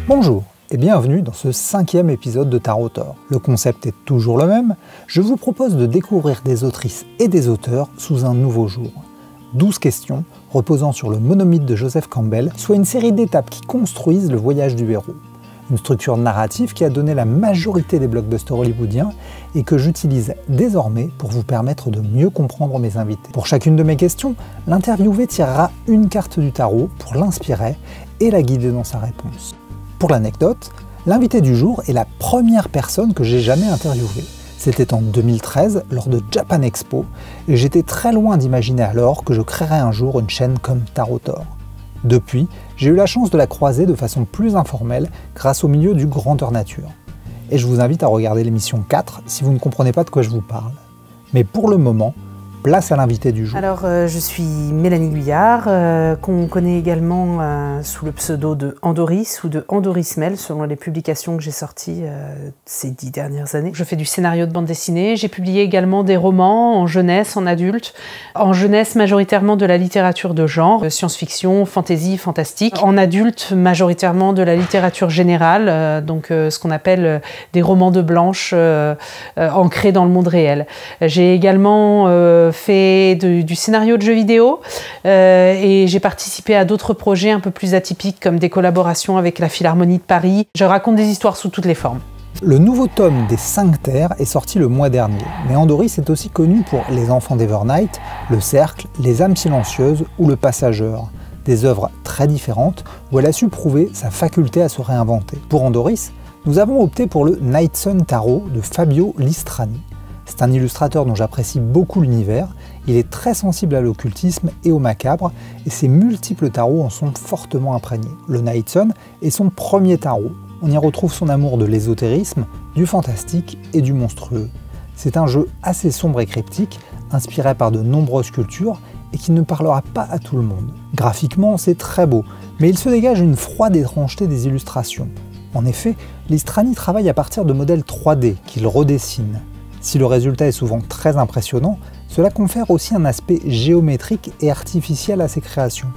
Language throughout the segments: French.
Bonjour et bienvenue dans ce 5e épisode de Tarot Tor. Le concept est toujours le même, je vous propose de découvrir des autrices et des auteurs sous un nouveau jour. 12 questions reposant sur le monomythe de Joseph Campbell, soit une série d'étapes qui construisent le voyage du héros. Une structure narrative qui a donné la majorité des blockbusters hollywoodiens et que j'utilise désormais pour vous permettre de mieux comprendre mes invités. Pour chacune de mes questions, l'interviewé tirera une carte du tarot pour l'inspirer et la guider dans sa réponse. Pour l'anecdote, l'invité du jour est la première personne que j'ai jamais interviewée. C'était en 2013, lors de Japan Expo, et j'étais très loin d'imaginer alors que je créerais un jour une chaîne comme Tarot Tor. Depuis, j'ai eu la chance de la croiser de façon plus informelle grâce au milieu du grandeur nature. Et je vous invite à regarder l'émission 4 si vous ne comprenez pas de quoi je vous parle. Mais pour le moment, place à l'invité du jour. Alors, je suis Mélanie Guyard, qu'on connaît également sous le pseudo de Andoris ou de Andorismel, selon les publications que j'ai sorties ces 10 dernières années. Je fais du scénario de bande dessinée, j'ai publié également des romans en jeunesse, en adulte. En jeunesse, majoritairement de la littérature de genre, science-fiction, fantasy, fantastique. En adulte, majoritairement de la littérature générale, donc ce qu'on appelle des romans de blanche ancrés dans le monde réel. J'ai également fait du scénario de jeux vidéo et j'ai participé à d'autres projets un peu plus atypiques comme des collaborations avec la Philharmonie de Paris. Je raconte des histoires sous toutes les formes. Le nouveau tome des 5 Terres est sorti le mois dernier, mais Andoris est aussi connu pour Les Enfants d'Evernight, Le Cercle, Les âmes silencieuses ou Le Passageur, des œuvres très différentes où elle a su prouver sa faculté à se réinventer. Pour Andoris, nous avons opté pour le Night Sun Tarot de Fabio Listrani. C'est un illustrateur dont j'apprécie beaucoup l'univers, il est très sensible à l'occultisme et au macabre, et ses multiples tarots en sont fortement imprégnés. Le Night Sun est son premier tarot. On y retrouve son amour de l'ésotérisme, du fantastique et du monstrueux. C'est un jeu assez sombre et cryptique, inspiré par de nombreuses cultures, et qui ne parlera pas à tout le monde. Graphiquement, c'est très beau, mais il se dégage une froide étrangeté des illustrations. En effet, Listrani travaille à partir de modèles 3D qu'il redessine. Si le résultat est souvent très impressionnant, cela confère aussi un aspect géométrique et artificiel à ses créations.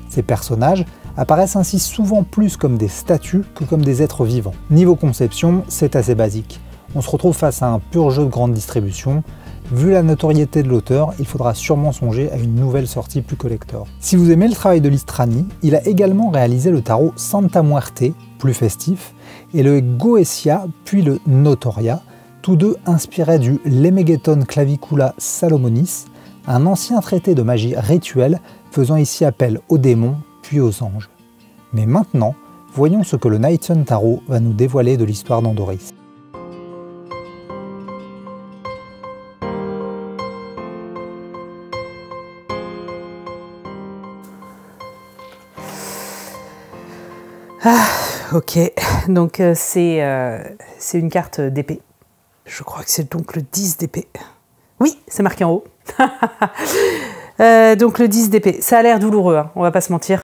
Ces personnages apparaissent ainsi souvent plus comme des statues que comme des êtres vivants. Niveau conception, c'est assez basique. On se retrouve face à un pur jeu de grande distribution. Vu la notoriété de l'auteur, il faudra sûrement songer à une nouvelle sortie plus collector. Si vous aimez le travail de Listrani, il a également réalisé le tarot Santa Muerte, plus festif, et le Goetia puis le Notoria, tous deux inspirés du Lemegeton Clavicula Salomonis, un ancien traité de magie rituelle faisant ici appel aux démons puis aux anges. Mais maintenant, voyons ce que le Night Sun Tarot va nous dévoiler de l'histoire d'Andoris. Ok, donc c'est une carte d'épée. Je crois que c'est donc le 10 d'épée. Oui, c'est marqué en haut. Donc le 10 d'épée. Ça a l'air douloureux, hein, on va pas se mentir.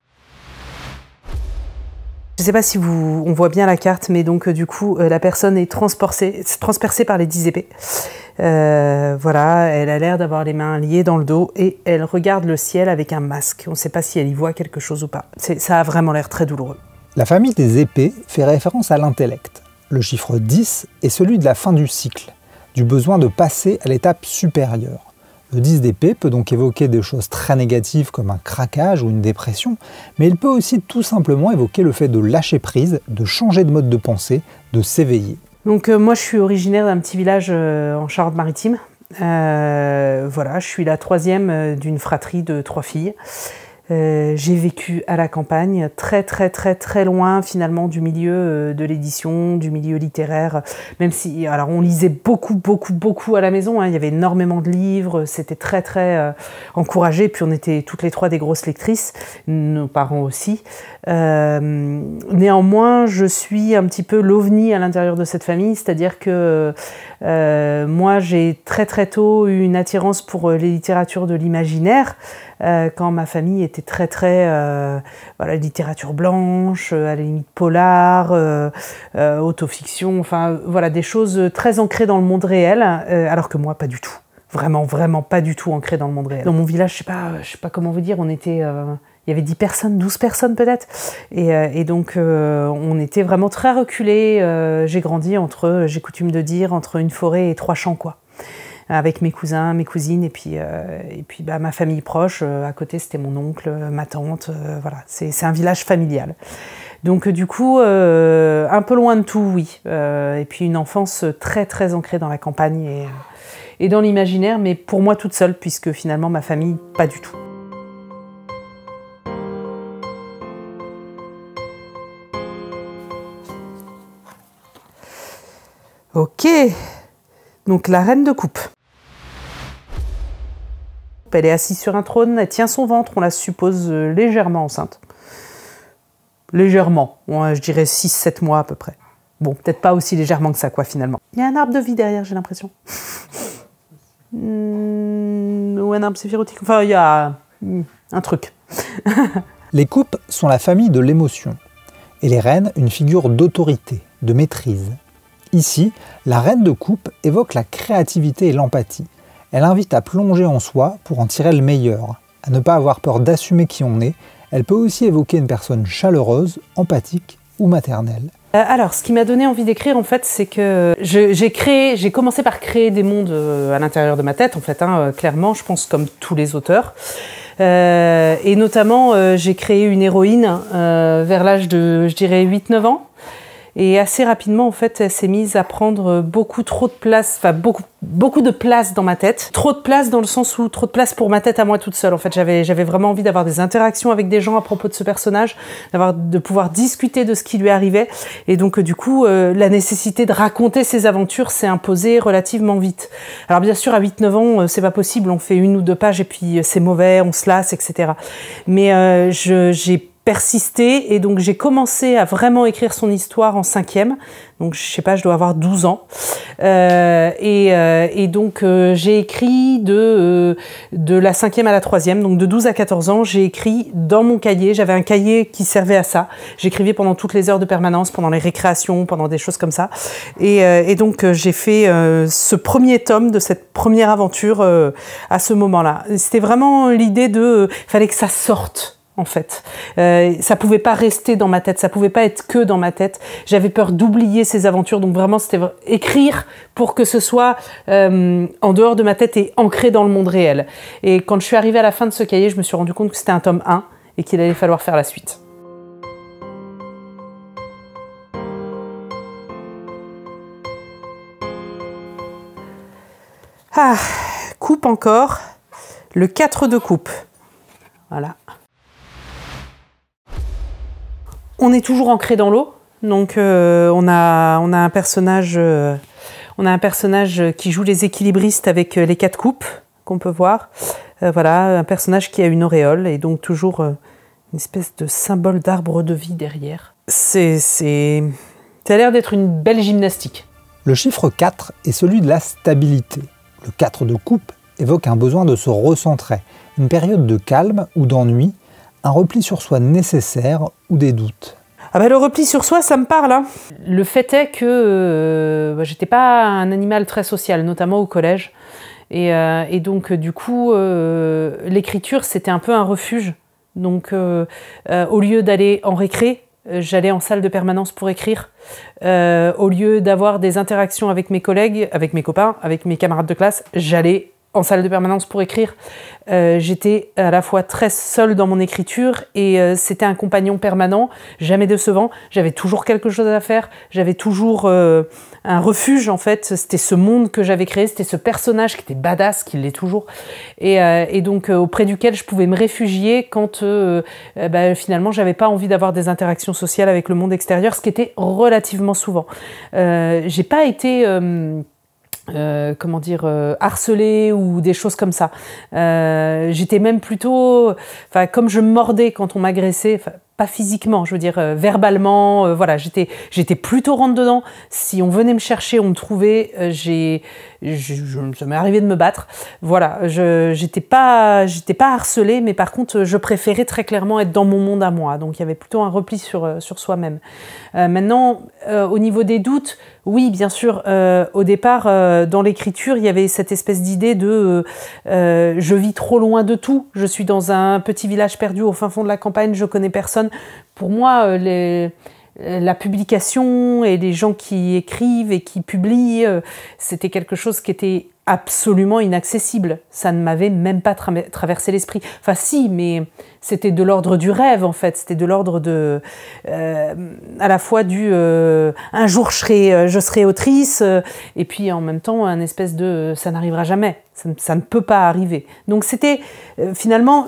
Je sais pas si on voit bien la carte, mais donc du coup, la personne est transpercée par les 10 épées. Voilà, elle a l'air d'avoir les mains liées dans le dos et elle regarde le ciel avec un masque. On ne sait pas si elle y voit quelque chose ou pas. Ça a vraiment l'air très douloureux. La famille des épées fait référence à l'intellect. Le chiffre 10 est celui de la fin du cycle, du besoin de passer à l'étape supérieure. Le 10 d'épée peut donc évoquer des choses très négatives comme un craquage ou une dépression, mais il peut aussi tout simplement évoquer le fait de lâcher prise, de changer de mode de pensée, de s'éveiller. Donc moi je suis originaire d'un petit village en Charente-Maritime. Voilà, je suis la 3e d'une fratrie de 3 filles. J'ai vécu à la campagne, très loin finalement du milieu de l'édition, du milieu littéraire, même si, alors on lisait beaucoup à la maison, hein, il y avait énormément de livres, c'était très encouragé, puis on était toutes les 3 des grosses lectrices, nos parents aussi. Néanmoins, je suis un petit peu l'ovni à l'intérieur de cette famille, c'est-à-dire que moi j'ai très tôt eu une attirance pour les littératures de l'imaginaire, quand ma famille était voilà, littérature blanche, à la limite polar, autofiction, enfin voilà, des choses très ancrées dans le monde réel, alors que moi pas du tout. Vraiment pas du tout ancré dans le monde réel. Dans mon village, je sais pas comment vous dire, on était il y avait 10 personnes, 12 personnes peut-être. Et donc, on était vraiment très reculés. J'ai grandi j'ai coutume de dire, entre une forêt et 3 champs, quoi. Avec mes cousins, mes cousines, et puis ma famille proche. À côté, c'était mon oncle, ma tante. Voilà, c'est un village familial. Donc du coup, un peu loin de tout, oui. Et puis une enfance très très ancrée dans la campagne et dans l'imaginaire, mais pour moi toute seule, puisque finalement ma famille, pas du tout. Ok, donc la reine de coupe. Elle est assise sur un trône, elle tient son ventre, on la suppose légèrement enceinte. Légèrement, je dirais 6-7 mois à peu près. Bon, peut-être pas aussi légèrement que ça, quoi, finalement. Il y a un arbre de vie derrière, j'ai l'impression. Ou un arbre séphirotique, enfin, il y a un truc. Les coupes sont la famille de l'émotion, et les reines une figure d'autorité, de maîtrise. Ici, la reine de coupe évoque la créativité et l'empathie. Elle invite à plonger en soi pour en tirer le meilleur, à ne pas avoir peur d'assumer qui on est. Elle peut aussi évoquer une personne chaleureuse, empathique ou maternelle. Alors, ce qui m'a donné envie d'écrire, en fait, c'est que j'ai commencé par créer des mondes à l'intérieur de ma tête, en fait, clairement, je pense comme tous les auteurs. Et notamment, j'ai créé une héroïne vers l'âge de, je dirais, 8-9 ans. Et assez rapidement, en fait, elle s'est mise à prendre beaucoup trop de place, enfin beaucoup de place dans ma tête. Trop de place dans le sens où trop de place pour ma tête à moi toute seule. En fait, j'avais vraiment envie d'avoir des interactions avec des gens à propos de ce personnage, de pouvoir discuter de ce qui lui arrivait. Et donc, du coup, la nécessité de raconter ses aventures s'est imposée relativement vite. Alors, bien sûr, à 8-9 ans, c'est pas possible. On fait 1 ou 2 pages et puis c'est mauvais, on se lasse, etc. Mais j'ai persisté et donc j'ai commencé à vraiment écrire son histoire en 5e, donc je sais pas, je dois avoir 12 ans et donc j'ai écrit de la 5e à la 3e, donc de 12 à 14 ans, j'ai écrit dans mon cahier, j'avais un cahier qui servait à ça, j'écrivais pendant toutes les heures de permanence, pendant les récréations, pendant des choses comme ça et donc j'ai fait ce premier tome de cette première aventure à ce moment-là. C'était vraiment l'idée fallait que ça sorte. En fait, ça pouvait pas rester dans ma tête, ça pouvait pas être que dans ma tête. J'avais peur d'oublier ces aventures, donc vraiment c'était écrire pour que ce soit en dehors de ma tête et ancré dans le monde réel. Et quand je suis arrivée à la fin de ce cahier, je me suis rendu compte que c'était un tome 1 et qu'il allait falloir faire la suite. Ah, coupe encore, le 4 de coupe. Voilà. On est toujours ancré dans l'eau, donc on a un personnage qui joue les équilibristes avec les 4 coupes qu'on peut voir. Voilà, un personnage qui a une auréole et donc toujours une espèce de symbole d'arbre de vie derrière. Ça a l'air d'être une belle gymnastique. Le chiffre 4 est celui de la stabilité. Le 4 de coupe évoque un besoin de se recentrer, une période de calme ou d'ennui, un repli sur soi nécessaire ou des doutes. Ah bah le repli sur soi, ça me parle. Hein. Le fait est que j'étais pas un animal très social, notamment au collège. Et donc, du coup, l'écriture, c'était un peu un refuge. Donc, au lieu d'aller en récré, j'allais en salle de permanence pour écrire. Au lieu d'avoir des interactions avec mes collègues, avec mes copains, avec mes camarades de classe, j'allais en salle de permanence pour écrire. J'étais à la fois très seule dans mon écriture et c'était un compagnon permanent, jamais décevant. J'avais toujours quelque chose à faire, j'avais toujours un refuge en fait. C'était ce monde que j'avais créé, c'était ce personnage qui était badass, qui l'est toujours. Et donc auprès duquel je pouvais me réfugier quand finalement j'avais pas envie d'avoir des interactions sociales avec le monde extérieur, ce qui était relativement souvent. J'ai pas été... harcelée ou des choses comme ça. J'étais même plutôt, comme je me mordais quand on m'agressait, pas physiquement, je veux dire verbalement, voilà, j'étais plutôt rentre dedans. Si on venait me chercher, on me trouvait, ça m'est arrivé de me battre. Voilà, j'étais pas harcelée, mais par contre, je préférais très clairement être dans mon monde à moi. Donc, il y avait plutôt un repli sur soi-même. Maintenant, au niveau des doutes, oui, bien sûr, au départ, dans l'écriture, il y avait cette espèce d'idée de je vis trop loin de tout, je suis dans un petit village perdu au fin fond de la campagne, je connais personne. Pour moi, la publication et les gens qui écrivent et qui publient, c'était quelque chose qui était absolument inaccessible. Ça ne m'avait même pas traversé l'esprit. Enfin si, mais c'était de l'ordre du rêve en fait. C'était de l'ordre de, à la fois du un jour je serai autrice, et puis en même temps un espèce de ça n'arrivera jamais. Ça ne peut pas arriver. Donc c'était finalement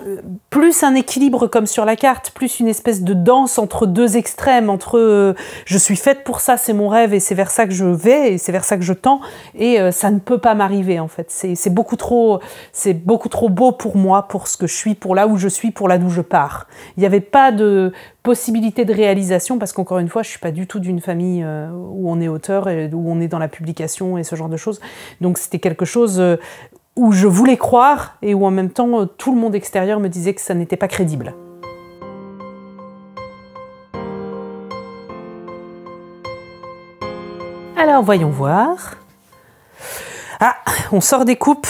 plus un équilibre comme sur la carte, plus une espèce de danse entre deux extrêmes, entre je suis faite pour ça, c'est mon rêve et c'est vers ça que je vais et c'est vers ça que je tends, et ça ne peut pas m'arriver en fait. C'est beaucoup trop beau pour moi, pour ce que je suis, pour là où je suis, pour là d'où je pars. Il n'y avait pas de possibilité de réalisation parce qu'encore une fois, je suis pas du tout d'une famille où on est auteur et où on est dans la publication et ce genre de choses. Donc c'était quelque chose où je voulais croire et où en même temps tout le monde extérieur me disait que ça n'était pas crédible. Alors voyons voir. Ah, on sort des coupes.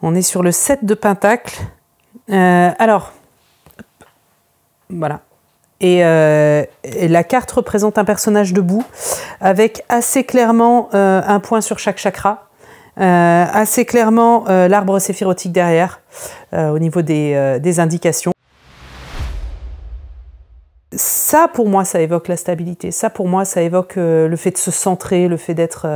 On est sur le 7 de Pentacle. Alors, voilà. Et la carte représente un personnage debout avec assez clairement un point sur chaque chakra. Assez clairement l'arbre séphirotique derrière au niveau des indications. Ça, pour moi, ça évoque la stabilité. Ça, pour moi, ça évoque le fait de se centrer, le fait d'être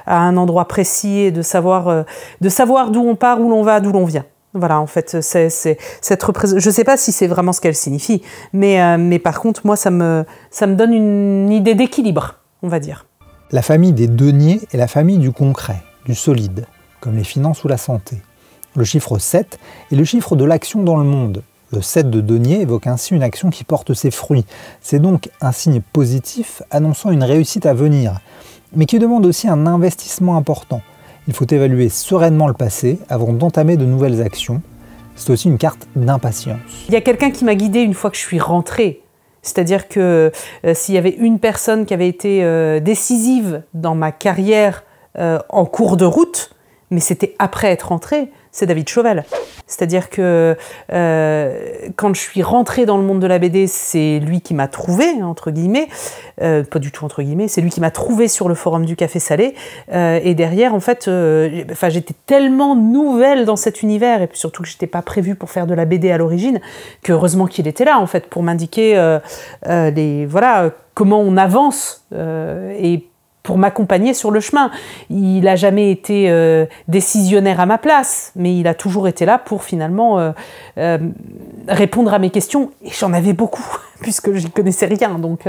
à un endroit précis et de savoir d'où on part, où l'on va, d'où l'on vient. Voilà, en fait, c'est cette représentation. Je ne sais pas si c'est vraiment ce qu'elle signifie, mais par contre, moi, ça me donne une idée d'équilibre, on va dire. La famille des deniers est la famille du concret, du solide, comme les finances ou la santé. Le chiffre 7 est le chiffre de l'action dans le monde. Le 7 de denier évoque ainsi une action qui porte ses fruits. C'est donc un signe positif annonçant une réussite à venir, mais qui demande aussi un investissement important. Il faut évaluer sereinement le passé avant d'entamer de nouvelles actions. C'est aussi une carte d'impatience. Il y a quelqu'un qui m'a guidée une fois que je suis rentrée. C'est-à-dire que s'il y avait une personne qui avait été décisive dans ma carrière en cours de route, mais c'était après être rentrée, c'est David Chauvel. C'est-à-dire que quand je suis rentrée dans le monde de la BD, c'est lui qui m'a trouvée, entre guillemets, pas du tout entre guillemets, c'est lui qui m'a trouvée sur le forum du Café Salé, et derrière, en fait, j'étais tellement nouvelle dans cet univers, et puis surtout que j'étais pas prévue pour faire de la BD à l'origine, que heureusement qu'il était là, en fait, pour m'indiquer comment on avance, et pour m'accompagner sur le chemin. Il n'a jamais été décisionnaire à ma place, mais il a toujours été là pour finalement répondre à mes questions. Et j'en avais beaucoup, puisque je n'y connaissais rien. Donc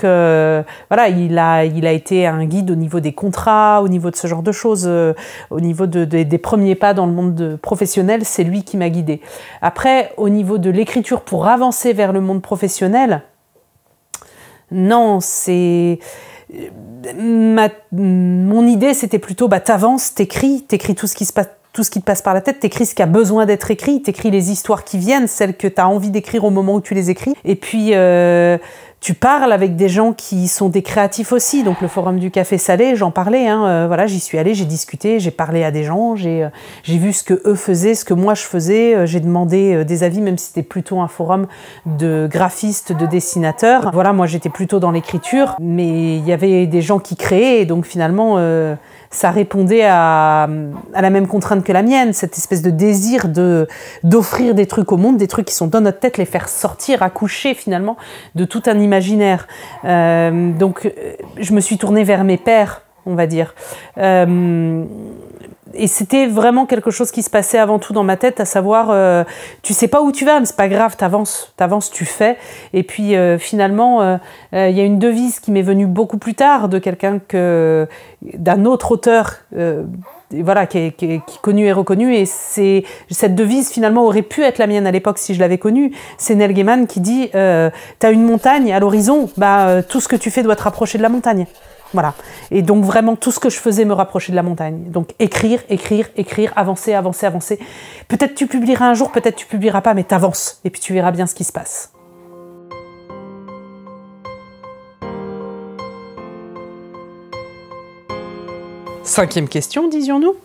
voilà, il a été un guide au niveau des contrats, au niveau de ce genre de choses, au niveau des premiers pas dans le monde professionnel, c'est lui qui m'a guidée. Après, au niveau de l'écriture pour avancer vers le monde professionnel, non, c'est... Mon idée, c'était plutôt, t'avances, t'écris tout ce qui te passe par la tête, t'écris ce qui a besoin d'être écrit, t'écris les histoires qui viennent, celles que t'as envie d'écrire au moment où tu les écris, et puis tu parles avec des gens qui sont des créatifs aussi. Donc le forum du Café Salé, j'en parlais, voilà, j'y suis allée, j'ai discuté, j'ai parlé à des gens, j'ai vu ce que eux faisaient, ce que moi je faisais, j'ai demandé des avis, même si c'était plutôt un forum de graphistes, de dessinateurs. Voilà, moi j'étais plutôt dans l'écriture, mais il y avait des gens qui créaient, et donc finalement ça répondait à la même contrainte que la mienne, cette espèce de désir d'offrir des trucs au monde, des trucs qui sont dans notre tête, les faire sortir, accoucher finalement de tout un imaginaire. Donc je me suis tournée vers mes pairs, on va dire. Et c'était vraiment quelque chose qui se passait avant tout dans ma tête, à savoir, tu sais pas où tu vas, mais c'est pas grave, t'avances, tu fais. Et puis finalement, y a une devise qui m'est venue beaucoup plus tard de d'un autre auteur voilà, qui est connue et reconnue. Et cette devise, finalement, aurait pu être la mienne à l'époque si je l'avais connue. C'est Neil Gaiman qui dit t'as une montagne à l'horizon, tout ce que tu fais doit te rapprocher de la montagne. Voilà. Et donc, vraiment, tout ce que je faisais me rapprochait de la montagne. Donc, écrire, avancer. Peut-être tu publieras un jour, peut-être tu publieras pas, mais t'avances. Et puis, tu verras bien ce qui se passe. Cinquième question, disions-nous.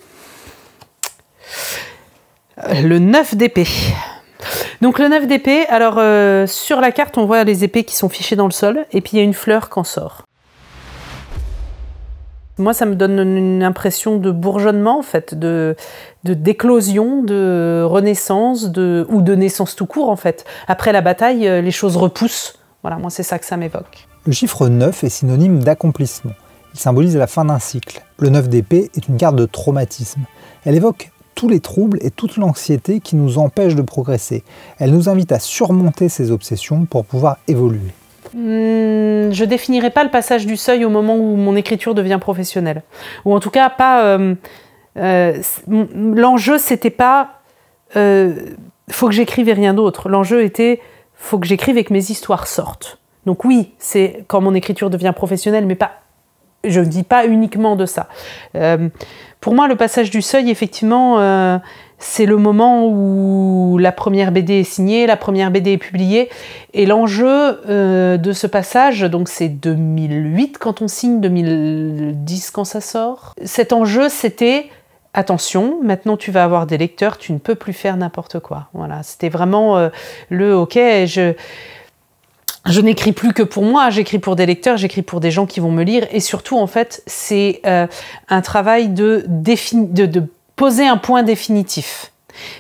Le 9 d'épée. Donc le 9 d'épée, alors sur la carte, on voit les épées qui sont fichées dans le sol, et puis il y a une fleur qui en sort. Moi, ça me donne une impression de bourgeonnement, en fait, d'éclosion, de renaissance, ou de naissance tout court, en fait. Après la bataille, les choses repoussent. Voilà, moi, c'est ça que ça m'évoque. Le chiffre 9 est synonyme d'accomplissement. Il symbolise la fin d'un cycle. Le 9 d'épée est une carte de traumatisme. Elle évoque tous les troubles et toute l'anxiété qui nous empêchent de progresser. Elle nous invite à surmonter ces obsessions pour pouvoir évoluer. Je définirais pas le passage du seuil au moment où mon écriture devient professionnelle. Ou en tout cas, pas. L'enjeu, c'était pas. Faut que j'écrive et rien d'autre. L'enjeu était. Faut que j'écrive et que mes histoires sortent. Donc oui, c'est quand mon écriture devient professionnelle, mais pas. Je ne dis pas uniquement de ça. Pour moi, le passage du seuil, effectivement, c'est le moment où la première BD est signée, la première BD est publiée. Et l'enjeu de ce passage, donc c'est 2008 quand on signe, 2010 quand ça sort. Cet enjeu, c'était, attention, maintenant tu vas avoir des lecteurs, tu ne peux plus faire n'importe quoi. Voilà, c'était vraiment ok, je n'écris plus que pour moi, j'écris pour des lecteurs, j'écris pour des gens qui vont me lire. Et surtout, en fait, c'est un travail de poser un point définitif.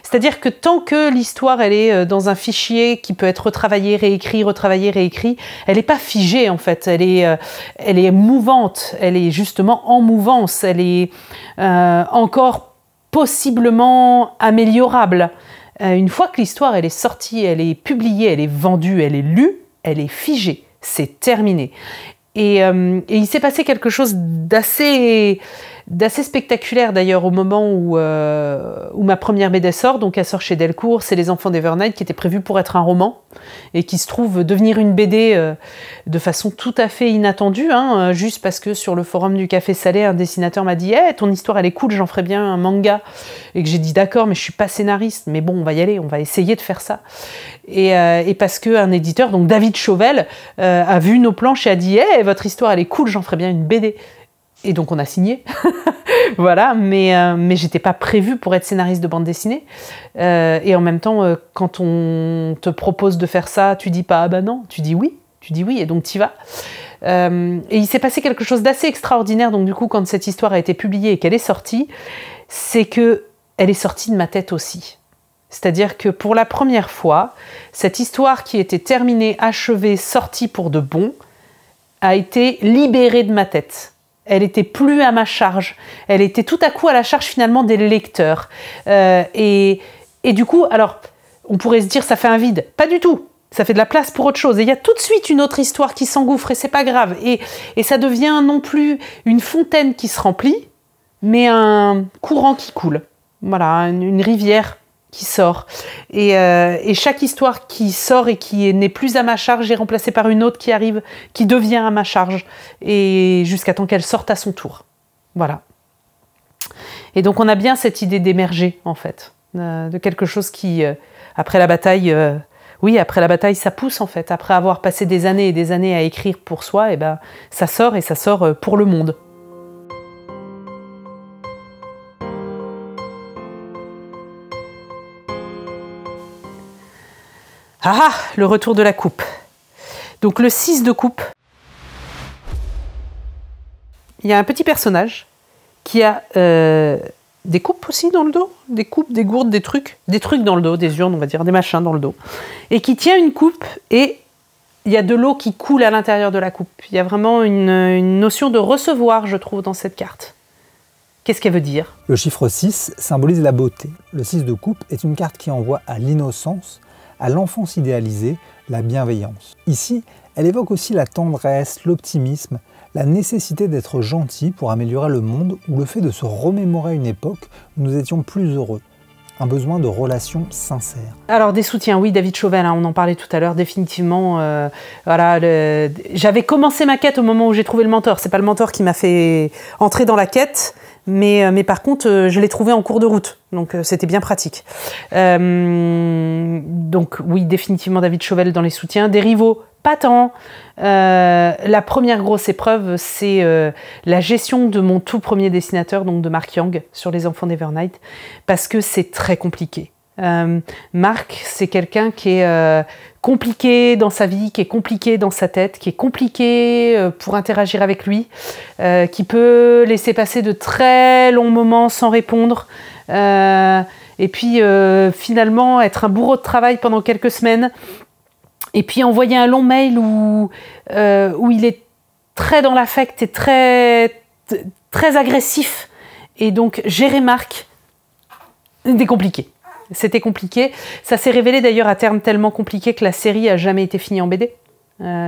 C'est-à-dire que tant que l'histoire, elle est dans un fichier qui peut être retravaillé, réécrit, elle n'est pas figée, en fait. Elle est mouvante, elle est justement en mouvance, elle est encore possiblement améliorable. Une fois que l'histoire, elle est sortie, elle est publiée, elle est vendue, elle est lue, elle est figée, c'est terminé. Et il s'est passé quelque chose d'assez spectaculaire d'ailleurs au moment où ma première BD sort. Donc elle sort chez Delcourt, c'est Les Enfants d'Evernight, qui était prévu pour être un roman et qui se trouve devenir une BD de façon tout à fait inattendue, hein, juste parce que sur le forum du Café Salé, un dessinateur m'a dit hey, « ton histoire elle est cool, j'en ferais bien un manga ». Et que j'ai dit « d'accord, mais je suis pas scénariste, mais bon, on va y aller, on va essayer de faire ça ». Et parce qu'un éditeur, donc David Chauvel, a vu nos planches et a dit hey, « votre histoire elle est cool, j'en ferais bien une BD ». Et donc on a signé, voilà, mais j'étais pas prévue pour être scénariste de bande dessinée. Et en même temps, quand on te propose de faire ça, tu dis pas ah bah non, tu dis oui, et donc t'y vas. Et il s'est passé quelque chose d'assez extraordinaire. Donc du coup, quand cette histoire a été publiée et qu'elle est sortie, c'est que elle est sortie de ma tête aussi. C'est-à-dire que pour la première fois, cette histoire qui était terminée, achevée, sortie pour de bon, a été libérée de ma tête. Elle était plus à ma charge. Elle était tout à coup à la charge finalement des lecteurs. Et du coup, alors, on pourrait se dire ça fait un vide. Pas du tout. Ça fait de la place pour autre chose. Et il y a tout de suite une autre histoire qui s'engouffre et c'est pas grave. Et ça devient non plus une fontaine qui se remplit, mais un courant qui coule. Voilà, une rivière qui sort. Et chaque histoire qui sort et qui n'est plus à ma charge est remplacée par une autre qui arrive, qui devient à ma charge, et jusqu'à temps qu'elle sorte à son tour. Voilà. Et donc on a bien cette idée d'émerger, en fait, de quelque chose qui, après la bataille, après la bataille, ça pousse, en fait. Après avoir passé des années et des années à écrire pour soi, et ben, ça sort, et ça sort pour le monde. Ah, le retour de la coupe. Donc le 6 de coupe, il y a un petit personnage qui a des coupes aussi dans le dos, des coupes, des gourdes, des trucs dans le dos, des urnes, on va dire, des machins dans le dos, et qui tient une coupe et il y a de l'eau qui coule à l'intérieur de la coupe. Il y a vraiment une notion de recevoir, je trouve, dans cette carte. Qu'est-ce qu'elle veut dire? Le chiffre 6 symbolise la beauté. Le 6 de coupe est une carte qui envoie à l'innocence, à l'enfance idéalisée, la bienveillance. Ici, elle évoque aussi la tendresse, l'optimisme, la nécessité d'être gentil pour améliorer le monde ou le fait de se remémorer une époque où nous étions plus heureux. Un besoin de relations sincères. Alors des soutiens, oui, David Chauvel, hein, on en parlait tout à l'heure, définitivement. Voilà, j'avais commencé ma quête au moment où j'ai trouvé le mentor. C'est pas le mentor qui m'a fait entrer dans la quête, mais par contre, je l'ai trouvé en cours de route, donc c'était bien pratique. Donc oui, définitivement David Chauvel dans les soutiens. Des rivaux, pas tant. La première grosse épreuve, c'est la gestion de mon tout premier dessinateur, donc de Mark Young, sur Les Enfants d'Evernight, parce que c'est très compliqué. Mark, c'est quelqu'un qui est compliqué dans sa vie, qui est compliqué dans sa tête, qui est compliqué pour interagir avec lui, qui peut laisser passer de très longs moments sans répondre, et puis finalement être un bourreau de travail pendant quelques semaines, et puis envoyer un long mail où il est très dans l'affect et très agressif. Et donc gérer Mark, c'était compliqué. C'était compliqué. Ça s'est révélé d'ailleurs à terme tellement compliqué que la série n'a jamais été finie en BD.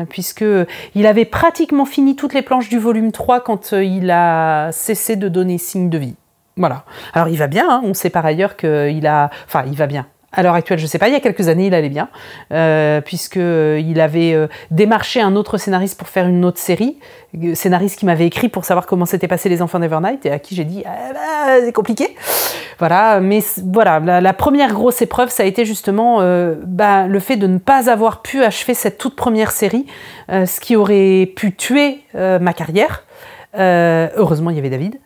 Puisqu'il avait pratiquement fini toutes les planches du volume 3 quand il a cessé de donner signe de vie. Voilà. Alors il va bien, hein. On sait par ailleurs qu'il a... Enfin, il va bien. À l'heure actuelle, je ne sais pas, il y a quelques années, il allait bien, puisqu'il avait démarché un autre scénariste pour faire une autre série, scénariste qui m'avait écrit pour savoir comment s'étaient passés Les Enfants d'Evernight, et à qui j'ai dit c'est compliqué. Voilà, mais voilà, la première grosse épreuve, ça a été justement le fait de ne pas avoir pu achever cette toute première série, ce qui aurait pu tuer ma carrière. Heureusement, il y avait David.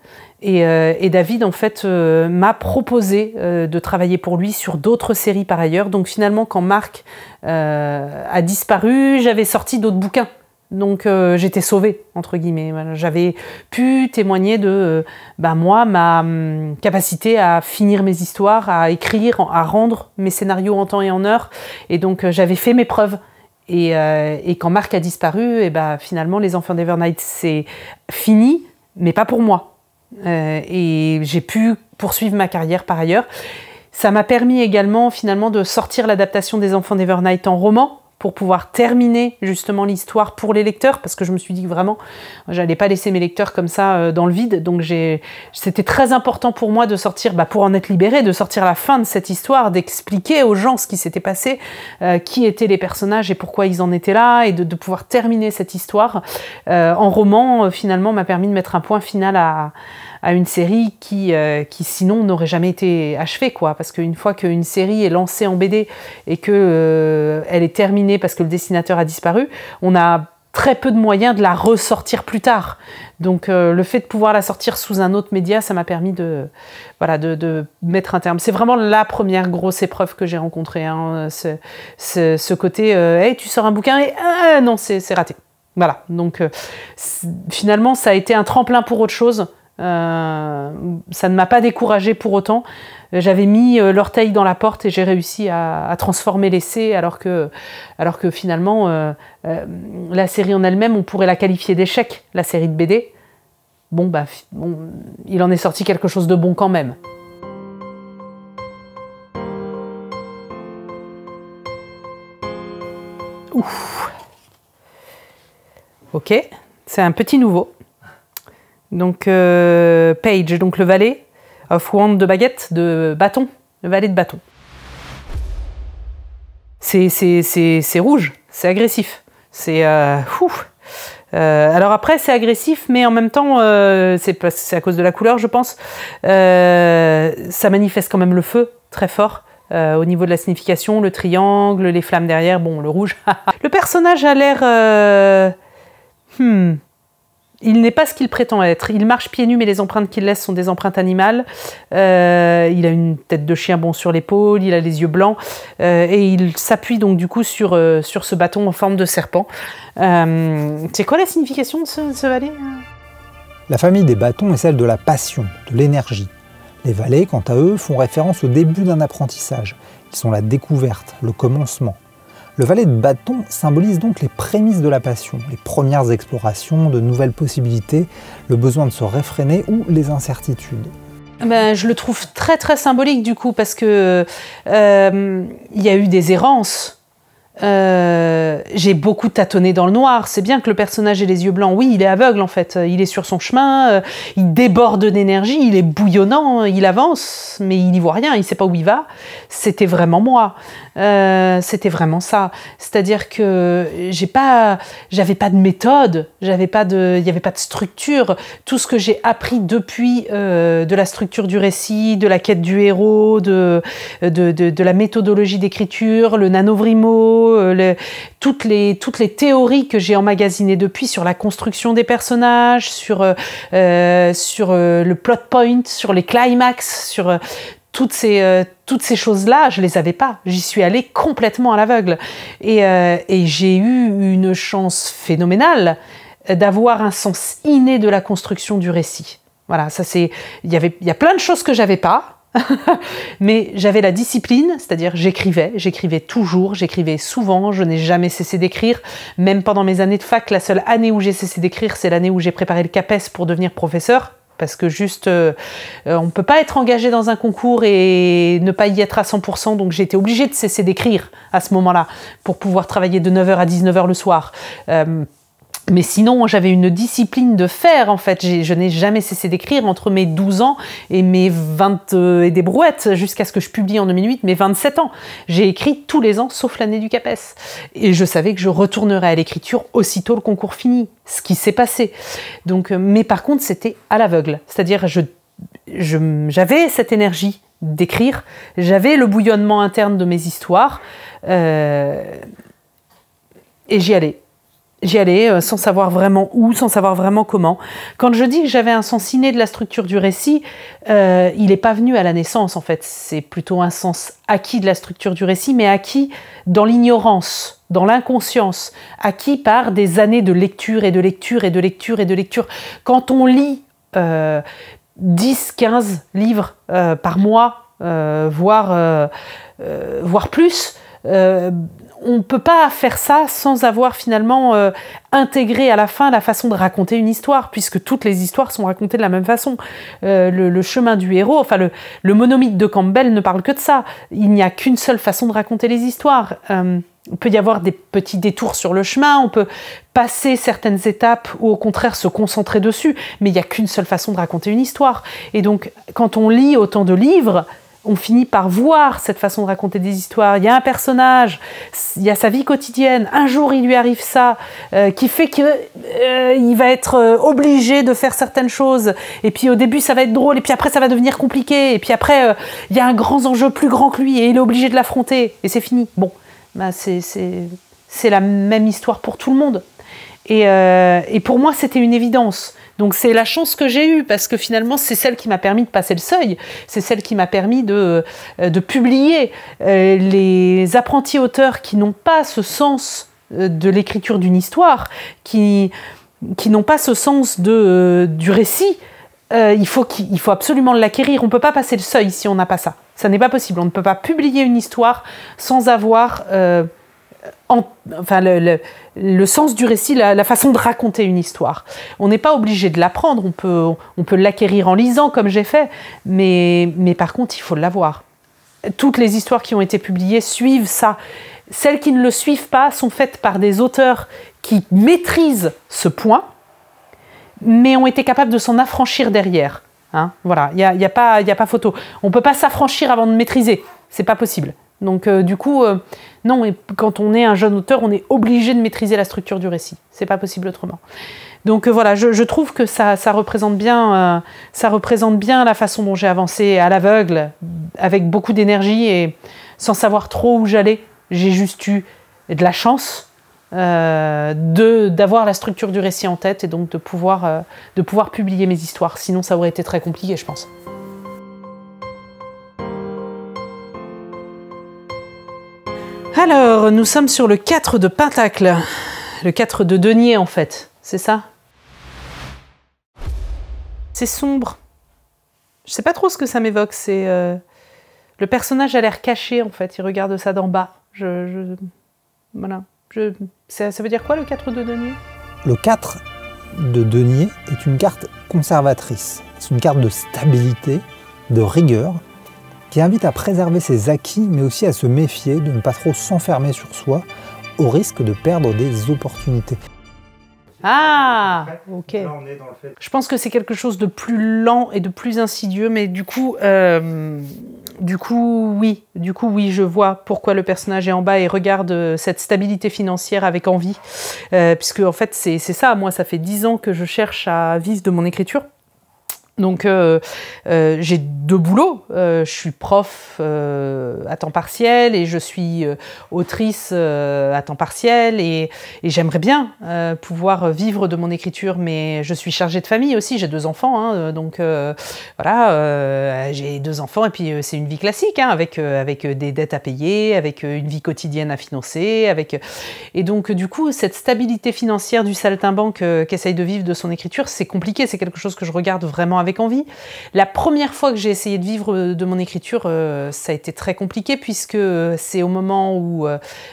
Et David, en fait, m'a proposé de travailler pour lui sur d'autres séries par ailleurs. Donc finalement, quand Mark a disparu, j'avais sorti d'autres bouquins. Donc j'étais sauvée, entre guillemets. Voilà, j'avais pu témoigner de moi, ma capacité à finir mes histoires, à écrire, à rendre mes scénarios en temps et en heure. Et donc j'avais fait mes preuves. Et quand Mark a disparu, finalement, Les Enfants d'Evernight, c'est fini, mais pas pour moi. Et j'ai pu poursuivre ma carrière par ailleurs. Ça m'a permis également finalement de sortir l'adaptation des Enfants d'Evernight en roman pour pouvoir terminer justement l'histoire pour les lecteurs, parce que je me suis dit que vraiment j'allais pas laisser mes lecteurs comme ça dans le vide, donc c'était très important pour moi de sortir, pour en être libérée, de sortir la fin de cette histoire, d'expliquer aux gens ce qui s'était passé, qui étaient les personnages et pourquoi ils en étaient là, et de pouvoir terminer cette histoire en roman. Finalement m'a permis de mettre un point final à une série qui sinon n'aurait jamais été achevée, quoi. Parce qu'une fois qu'une série est lancée en BD et que elle est terminée parce que le dessinateur a disparu, on a très peu de moyens de la ressortir plus tard. Donc le fait de pouvoir la sortir sous un autre média, ça m'a permis de mettre un terme. C'est vraiment la première grosse épreuve que j'ai rencontrée, hein, ce côté hey, tu sors un bouquin et non, c'est raté. Voilà, donc finalement ça a été un tremplin pour autre chose. Ça ne m'a pas découragée pour autant. J'avais mis l'orteil dans la porte et j'ai réussi à transformer l'essai, alors que finalement la série en elle-même, on pourrait la qualifier d'échec, la série de BD. Il en est sorti quelque chose de bon quand même. Ouf. Ok, c'est un petit nouveau. Donc Page, donc le valet of wand de baguette, de bâton, le valet de bâton. C'est rouge, c'est agressif. Alors après c'est agressif, mais en même temps c'est à cause de la couleur, je pense. Ça manifeste quand même le feu très fort. Au niveau de la signification, le triangle, les flammes derrière, bon, le rouge. Le personnage a l'air... Il n'est pas ce qu'il prétend être. Il marche pieds nus, mais les empreintes qu'il laisse sont des empreintes animales. Il a une tête de chien sur l'épaule, il a les yeux blancs, et il s'appuie donc du coup sur ce bâton en forme de serpent. C'est quoi la signification de ce valet ? La famille des bâtons est celle de la passion, de l'énergie. Les valets, quant à eux, font référence au début d'un apprentissage. Ils sont la découverte, le commencement. Le valet de bâton symbolise donc les prémices de la passion, les premières explorations, de nouvelles possibilités, le besoin de se réfréner ou les incertitudes. Je le trouve très très symbolique du coup, parce que il y a eu des errances. Il j'ai beaucoup tâtonné dans le noir. C'est bien que le personnage ait les yeux blancs. Oui, il est aveugle en fait. Il est sur son chemin, il déborde d'énergie, il est bouillonnant, il avance, mais il n'y voit rien, il ne sait pas où il va. C'était vraiment moi. C'était vraiment ça. C'est-à-dire que j'avais pas de méthode, il n'y avait pas de structure. Tout ce que j'ai appris depuis de la structure du récit, de la quête du héros, de la méthodologie d'écriture, le nanovrimo, toutes les théories que j'ai emmagasinées depuis sur la construction des personnages, sur le plot point, sur les climax, sur toutes ces choses-là, je les avais pas. J'y suis allée complètement à l'aveugle. Et j'ai eu une chance phénoménale d'avoir un sens inné de la construction du récit. Voilà, il y a plein de choses que j'avais pas. Mais j'avais la discipline, c'est-à-dire j'écrivais toujours, j'écrivais souvent, je n'ai jamais cessé d'écrire. Même pendant mes années de fac, la seule année où j'ai cessé d'écrire, c'est l'année où j'ai préparé le CAPES pour devenir professeur. Parce que juste, on ne peut pas être engagé dans un concours et ne pas y être à 100%, donc j'ai été obligée de cesser d'écrire à ce moment-là pour pouvoir travailler de 9h à 19h le soir. Mais sinon, j'avais une discipline de fer, en fait. Je n'ai jamais cessé d'écrire entre mes 12 ans et mes 20 et des brouettes, jusqu'à ce que je publie en 2008, mes 27 ans. J'ai écrit tous les ans, sauf l'année du CAPES. Et je savais que je retournerais à l'écriture aussitôt le concours fini, ce qui s'est passé. Donc, mais par contre, c'était à l'aveugle. C'est-à-dire, j'avais cette énergie d'écrire, j'avais le bouillonnement interne de mes histoires, et j'y allais. J'y allais sans savoir vraiment où, sans savoir vraiment comment. Quand je dis que j'avais un sens inné de la structure du récit, il n'est pas venu à la naissance en fait. C'est plutôt un sens acquis de la structure du récit, mais acquis dans l'ignorance, dans l'inconscience, acquis par des années de lecture et de lecture et de lecture et de lecture. Quand on lit 10, 15 livres par mois, voire plus, on ne peut pas faire ça sans avoir finalement intégré à la fin la façon de raconter une histoire, puisque toutes les histoires sont racontées de la même façon. Le chemin du héros, enfin le monomythe de Campbell ne parle que de ça. Il n'y a qu'une seule façon de raconter les histoires. Il peut y avoir des petits détours sur le chemin, on peut passer certaines étapes ou au contraire se concentrer dessus, mais il n'y a qu'une seule façon de raconter une histoire. Et donc, quand on lit autant de livres, on finit par voir cette façon de raconter des histoires. Il y a un personnage, il y a sa vie quotidienne, un jour il lui arrive ça, qui fait qu'il va être obligé de faire certaines choses, et puis au début ça va être drôle, et puis après ça va devenir compliqué, et puis après il y a un grand enjeu plus grand que lui, et il est obligé de l'affronter, et c'est fini. Bon, bah c'est la même histoire pour tout le monde. Et pour moi c'était une évidence. Donc c'est la chance que j'ai eue, parce que finalement c'est celle qui m'a permis de passer le seuil, c'est celle qui m'a permis de publier. Les apprentis auteurs qui n'ont pas ce sens de l'écriture d'une histoire, qui n'ont pas ce sens du récit, il faut absolument l'acquérir. On ne peut pas passer le seuil si on n'a pas ça. Ça n'est pas possible. On ne peut pas publier une histoire sans avoir le sens du récit, la façon de raconter une histoire. On n'est pas obligé de l'apprendre, on peut l'acquérir en lisant comme j'ai fait, mais par contre il faut l'avoir. Toutes les histoires qui ont été publiées suivent ça. Celles qui ne le suivent pas sont faites par des auteurs qui maîtrisent ce point, mais ont été capables de s'en affranchir derrière. Hein, voilà, il y a pas photo. On ne peut pas s'affranchir avant de maîtriser, c'est pas possible. Donc du coup, non, et quand on est un jeune auteur, on est obligé de maîtriser la structure du récit. C'est pas possible autrement. Donc voilà, je trouve que ça représente bien la façon dont j'ai avancé à l'aveugle, avec beaucoup d'énergie et sans savoir trop où j'allais. J'ai juste eu de la chance d'avoir la structure du récit en tête et donc de pouvoir publier mes histoires. Sinon, ça aurait été très compliqué, je pense. Alors, nous sommes sur le 4 de Pentacle, le 4 de Denier en fait, c'est ça? C'est sombre. Je sais pas trop ce que ça m'évoque, c'est... Le personnage a l'air caché en fait, il regarde ça d'en bas. Voilà. Ça veut dire quoi le 4 de Denier? Le 4 de Denier est une carte conservatrice. C'est une carte de stabilité, de rigueur, qui invite à préserver ses acquis, mais aussi à se méfier, de ne pas trop s'enfermer sur soi, au risque de perdre des opportunités. Ah, ok. Je pense que c'est quelque chose de plus lent et de plus insidieux, mais du coup, oui, je vois pourquoi le personnage est en bas et regarde cette stabilité financière avec envie, puisque en fait c'est ça. Moi, ça fait 10 ans que je cherche à vivre de mon écriture. Donc j'ai 2 boulots, je suis prof à temps partiel et je suis autrice à temps partiel et j'aimerais bien pouvoir vivre de mon écriture, mais je suis chargée de famille aussi, j'ai 2 enfants, hein, donc voilà, j'ai 2 enfants et puis c'est une vie classique, hein, avec des dettes à payer, avec une vie quotidienne à financer, et donc du coup cette stabilité financière du saltimbanque qu'essaye de vivre de son écriture, c'est compliqué, c'est quelque chose que je regarde vraiment avec envie. La première fois que j'ai essayé de vivre de mon écriture, ça a été très compliqué puisque c'est au moment où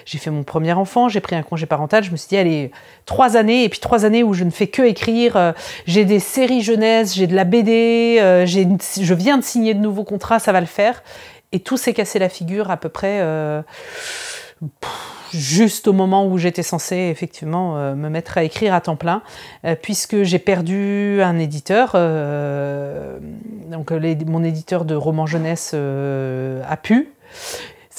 j'ai fait mon premier enfant, j'ai pris un congé parental, je me suis dit allez, 3 années, et puis 3 années où je ne fais que écrire, j'ai des séries jeunesse, j'ai de la BD, je viens de signer de nouveaux contrats, ça va le faire. Et tout s'est cassé la figure à peu près juste au moment où j'étais censée effectivement me mettre à écrire à temps plein, puisque j'ai perdu un éditeur, donc mon éditeur de romans jeunesse a pu.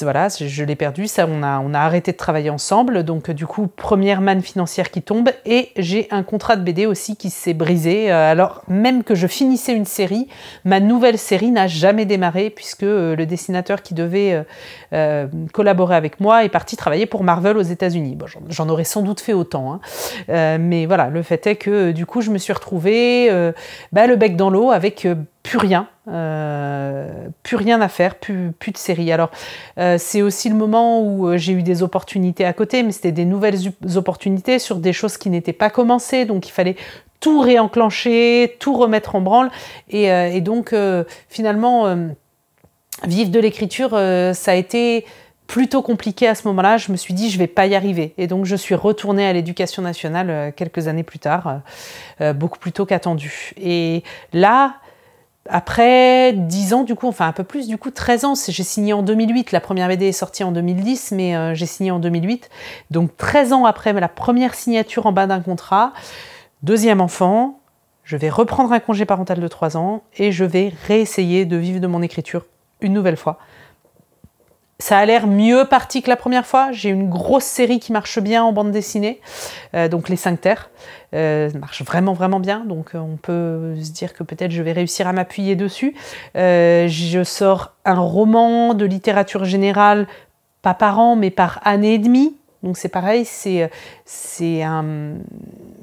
Voilà, je l'ai perdu, ça, on a arrêté de travailler ensemble, donc du coup, première manne financière qui tombe, et j'ai un contrat de BD aussi qui s'est brisé, alors même que je finissais une série, ma nouvelle série n'a jamais démarré, puisque le dessinateur qui devait collaborer avec moi est parti travailler pour Marvel aux États-Unis. Bon, j'en aurais sans doute fait autant, hein. Mais voilà, le fait est que du coup, je me suis retrouvée le bec dans l'eau avec plus rien à faire, plus de série. Alors c'est aussi le moment où j'ai eu des opportunités à côté, mais c'était des nouvelles opportunités sur des choses qui n'étaient pas commencées, donc il fallait tout réenclencher, tout remettre en branle, et donc finalement vivre de l'écriture, ça a été plutôt compliqué à ce moment-là. Je me suis dit je vais pas y arriver, et donc je suis retournée à l'Éducation nationale quelques années plus tard, beaucoup plus tôt qu'attendu. Et là, après 10 ans, du coup, enfin un peu plus, du coup 13 ans, j'ai signé en 2008, la première BD est sortie en 2010, mais j'ai signé en 2008, donc 13 ans après la première signature en bas d'un contrat, 2e enfant, je vais reprendre un congé parental de 3 ans et je vais réessayer de vivre de mon écriture une nouvelle fois. Ça a l'air mieux parti que la première fois. J'ai une grosse série qui marche bien en bande dessinée, donc Les 5 Terres. Ça marche vraiment, vraiment bien. Donc on peut se dire que peut-être je vais réussir à m'appuyer dessus. Je sors un roman de littérature générale, pas par an, mais par année et demie. Donc c'est pareil, c'est une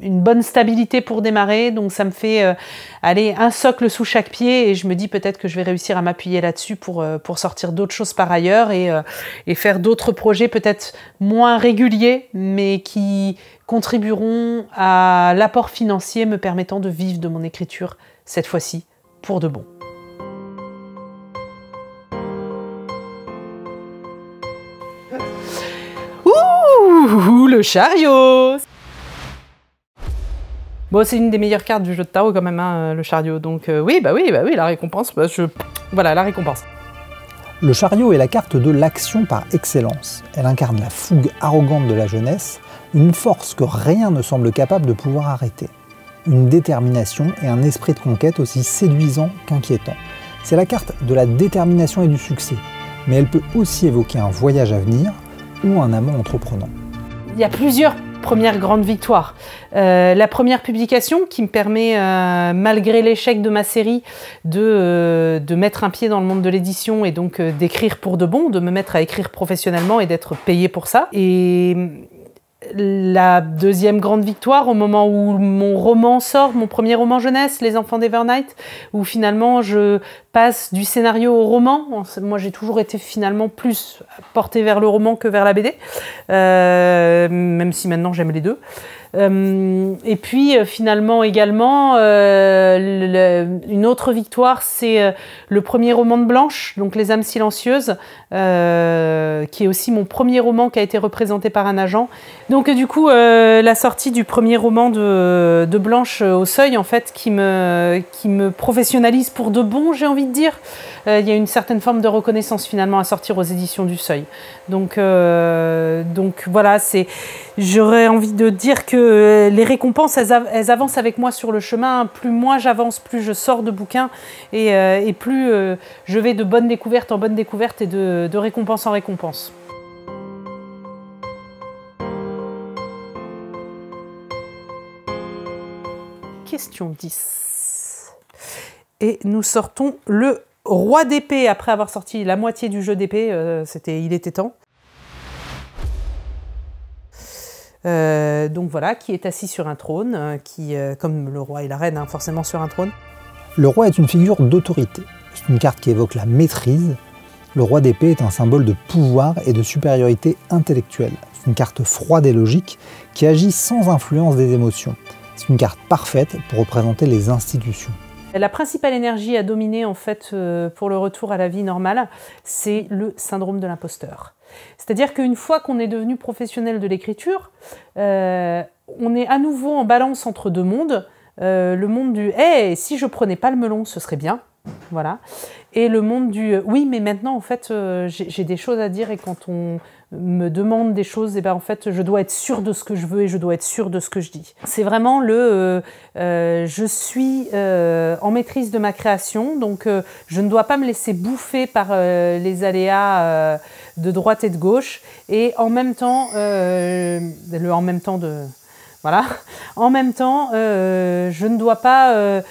bonne stabilité pour démarrer, donc ça me fait un socle sous chaque pied, et je me dis peut-être que je vais réussir à m'appuyer là-dessus pour sortir d'autres choses par ailleurs et faire d'autres projets peut-être moins réguliers, mais qui contribueront à l'apport financier me permettant de vivre de mon écriture cette fois-ci pour de bon. Ouh, le chariot! Bon, c'est une des meilleures cartes du jeu de tarot quand même, hein, le chariot. Donc oui, la récompense, voilà, la récompense. Le chariot est la carte de l'action par excellence. Elle incarne la fougue arrogante de la jeunesse, une force que rien ne semble capable de pouvoir arrêter. Une détermination et un esprit de conquête aussi séduisant qu'inquiétant. C'est la carte de la détermination et du succès, mais elle peut aussi évoquer un voyage à venir ou un amant entreprenant. Il y a plusieurs premières grandes victoires. La première publication qui me permet, malgré l'échec de ma série, de mettre un pied dans le monde de l'édition et donc d'écrire pour de bon, de me mettre à écrire professionnellement et d'être payée pour ça. Et la deuxième grande victoire, au moment où mon roman sort, mon premier roman jeunesse, Les Enfants d'Evernight, où finalement je passe du scénario au roman. Moi j'ai toujours été finalement plus portée vers le roman que vers la BD, même si maintenant j'aime les deux. Et puis finalement également, une autre victoire, c'est le premier roman de Blanche, donc Les âmes silencieuses, qui est aussi mon premier roman qui a été représenté par un agent. Donc du coup, la sortie du premier roman de Blanche au Seuil, en fait, qui me professionnalise pour de bon, j'ai envie de dire. Il y a une certaine forme de reconnaissance finalement à sortir aux éditions du Seuil. Donc voilà, j'aurais envie de dire que les récompenses, elles avancent avec moi sur le chemin. Plus moi j'avance, plus je sors de bouquins et plus je vais de bonne découverte en bonne découverte et de récompense en récompense. Question 10. Et nous sortons le Roi d'épée, après avoir sorti la moitié du jeu d'épée, il était temps. Donc voilà, qui est assis sur un trône, comme le roi et la reine, hein, forcément sur un trône. Le roi est une figure d'autorité. C'est une carte qui évoque la maîtrise. Le roi d'épée est un symbole de pouvoir et de supériorité intellectuelle. C'est une carte froide et logique qui agit sans influence des émotions. C'est une carte parfaite pour représenter les institutions. La principale énergie à dominer en fait pour le retour à la vie normale, c'est le syndrome de l'imposteur. C'est-à-dire qu'une fois qu'on est devenu professionnel de l'écriture, on est à nouveau en balance entre deux mondes. Le monde du « hey, si je prenais pas le melon, ce serait bien ». Voilà. Et le monde du « oui, mais maintenant, en fait, j'ai des choses à dire et quand on me demande des choses, et ben, en fait, je dois être sûre de ce que je veux et je dois être sûre de ce que je dis ». C'est vraiment je suis en maîtrise de ma création, donc je ne dois pas me laisser bouffer par les aléas de droite et de gauche. Et en même temps, en même temps, je ne dois pas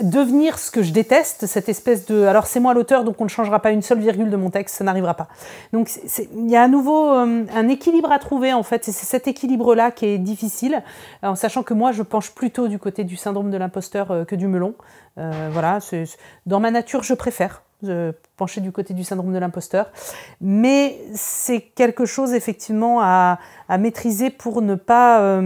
devenir ce que je déteste, cette espèce de... Alors c'est moi l'auteur, donc on ne changera pas une seule virgule de mon texte, ça n'arrivera pas. Donc il y a à nouveau un équilibre à trouver en fait, et c'est cet équilibre-là qui est difficile, en sachant que moi je penche plutôt du côté du syndrome de l'imposteur que du melon. Voilà, dans ma nature je préfère pencher du côté du syndrome de l'imposteur, mais c'est quelque chose effectivement à maîtriser pour ne pas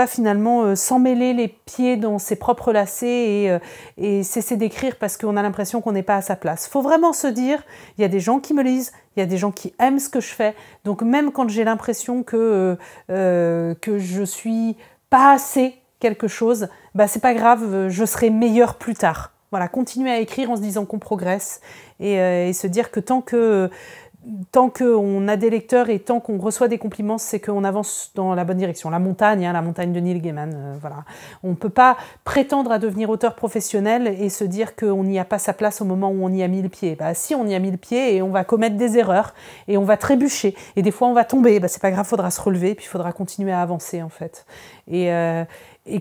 finalement s'emmêler les pieds dans ses propres lacets et cesser d'écrire parce qu'on a l'impression qu'on n'est pas à sa place. Il faut vraiment se dire, il y a des gens qui me lisent, il y a des gens qui aiment ce que je fais, donc même quand j'ai l'impression que je suis pas assez quelque chose, bah c'est pas grave, je serai meilleure plus tard. Voilà, continuer à écrire en se disant qu'on progresse et se dire que tant qu'on a des lecteurs et tant qu'on reçoit des compliments, c'est qu'on avance dans la bonne direction. La montagne, la montagne de Neil Gaiman, voilà. On ne peut pas prétendre à devenir auteur professionnel et se dire qu'on n'y a pas sa place au moment où on y a mis le pied. Bah, si, on y a mis le pied et on va commettre des erreurs et on va trébucher. Et des fois, on va tomber. Bah, c'est pas grave, il faudra se relever et puis il faudra continuer à avancer, en fait. Et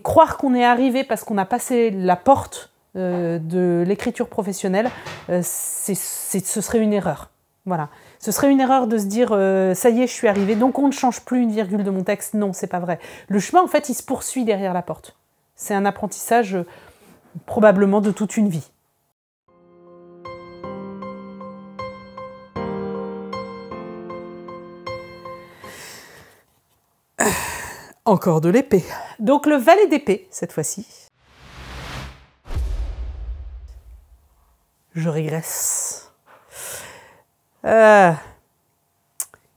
croire qu'on est arrivé parce qu'on a passé la porte de l'écriture professionnelle, ce serait une erreur. Voilà. Ce serait une erreur de se dire ça y est, je suis arrivé, donc on ne change plus une virgule de mon texte. Non, c'est pas vrai. Le chemin, en fait, il se poursuit derrière la porte. C'est un apprentissage probablement de toute une vie. Encore de l'épée. Donc le valet d'épée, cette fois-ci. Je régresse.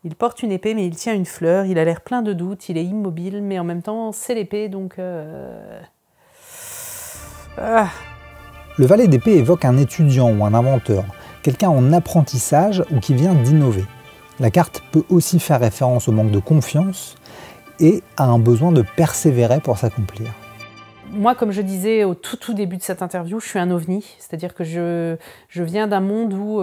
Il porte une épée, mais il tient une fleur. Il a l'air plein de doutes. Il est immobile, mais en même temps, c'est l'épée, donc... Le valet d'épée évoque un étudiant ou un inventeur, quelqu'un en apprentissage ou qui vient d'innover. La carte peut aussi faire référence au manque de confiance et à un besoin de persévérer pour s'accomplir. Moi, comme je disais au tout début de cette interview, je suis un ovni, c'est-à-dire que je viens d'un monde où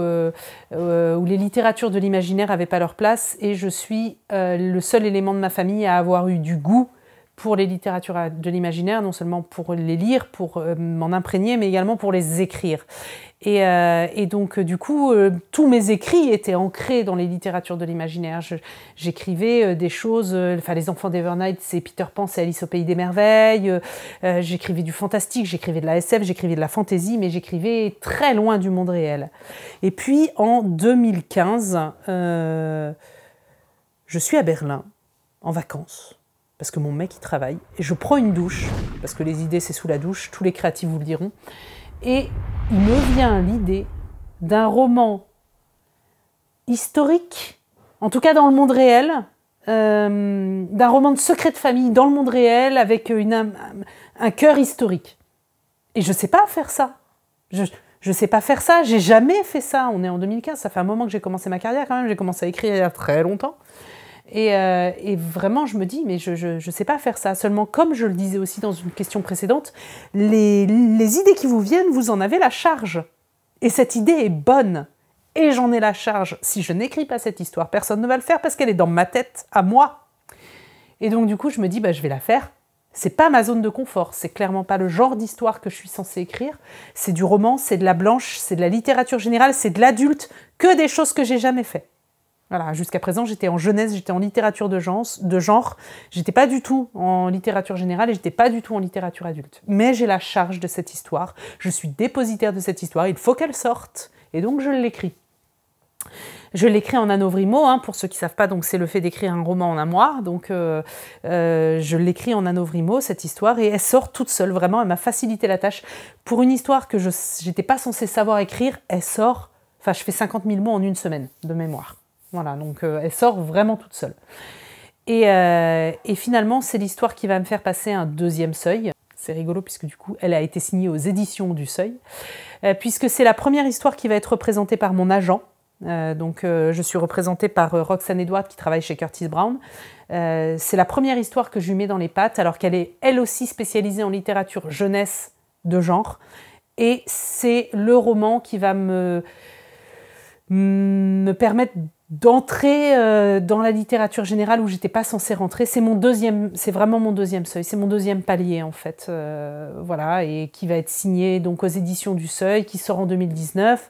les littératures de l'imaginaire n'avaient pas leur place et je suis le seul élément de ma famille à avoir eu du goût pour les littératures de l'imaginaire, non seulement pour les lire, pour m'en imprégner, mais également pour les écrire. Et donc, du coup, tous mes écrits étaient ancrés dans les littératures de l'imaginaire. J'écrivais des choses, Les Enfants d'Evernight, c'est Peter Pan, c'est Alice au Pays des Merveilles. J'écrivais du fantastique, j'écrivais de la SF, j'écrivais de la fantasy, mais j'écrivais très loin du monde réel. Et puis, en 2015, je suis à Berlin, en vacances, parce que mon mec, il travaille, et je prends une douche, parce que les idées, c'est sous la douche, tous les créatifs vous le diront, et il me vient l'idée d'un roman historique, en tout cas dans le monde réel, d'un roman de secret de famille dans le monde réel, avec un cœur historique. Et je ne sais pas faire ça. Je ne sais pas faire ça, j'ai jamais fait ça. On est en 2015, ça fait un moment que j'ai commencé ma carrière quand même, j'ai commencé à écrire il y a très longtemps. Et vraiment, je me dis, mais je ne sais pas faire ça. Seulement, comme je le disais aussi dans une question précédente, les idées qui vous viennent, vous en avez la charge. Et cette idée est bonne. Et j'en ai la charge. Si je n'écris pas cette histoire, personne ne va le faire parce qu'elle est dans ma tête, à moi. Et donc, du coup, je me dis, je vais la faire. C'est pas ma zone de confort. C'est clairement pas le genre d'histoire que je suis censée écrire. C'est du roman, c'est de la blanche, c'est de la littérature générale, c'est de l'adulte, que des choses que j'ai jamais fait. Voilà, jusqu'à présent, j'étais en jeunesse, j'étais en littérature de genre. J'étais pas du tout en littérature générale et j'étais pas du tout en littérature adulte. Mais j'ai la charge de cette histoire. Je suis dépositaire de cette histoire. Il faut qu'elle sorte. Et donc, je l'écris. Je l'écris en anovrimo, pour ceux qui ne savent pas, donc c'est le fait d'écrire un roman en un mois. Donc je l'écris en anovrimo, cette histoire, et elle sort toute seule, vraiment, elle m'a facilité la tâche. Pour une histoire que je n'étais pas censée savoir écrire, elle sort, je fais 50 000 mots en une semaine de mémoire. Voilà, donc elle sort vraiment toute seule. Et finalement, c'est l'histoire qui va me faire passer un deuxième seuil. C'est rigolo puisque du coup, elle a été signée aux éditions du Seuil, puisque c'est la première histoire qui va être représentée par mon agent. Je suis représentée par Roxane Edward qui travaille chez Curtis Brown. C'est la première histoire que je lui mets dans les pattes, alors qu'elle est elle aussi spécialisée en littérature jeunesse de genre. Et c'est le roman qui va me permettre d'entrer dans la littérature générale où j'étais pas censée rentrer. C'est vraiment mon deuxième seuil, c'est mon deuxième palier en fait, voilà, et qui va être signé donc aux éditions du Seuil, qui sort en 2019,